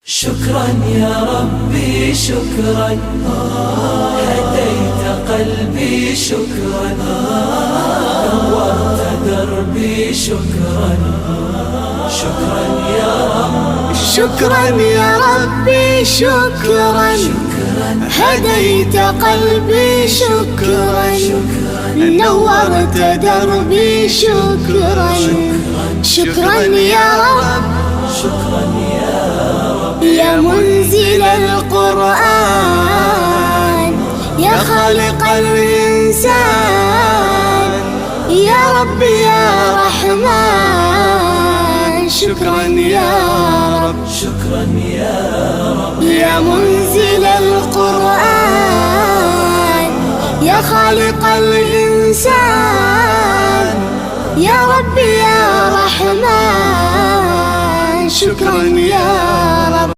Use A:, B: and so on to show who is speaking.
A: شكرا يا ربي شكرا، هديت قلبي شكرا، نورت دربي شكرا. شكرا يا رب،
B: شكرا يا ربي شكرا، هديت قلبي شكرا، نورت دربي شكرا. شكرا يا رب،
A: شكرا يا رب،
B: يا منزل القرآن، يا خالق الإنسان، يا رب يا رحمن. شكرا يا رب،
A: شكرا يا رب،
B: يا منزل القرآن، يا خالق الإنسان، يا رب يا رحمن. شكرا يا رب،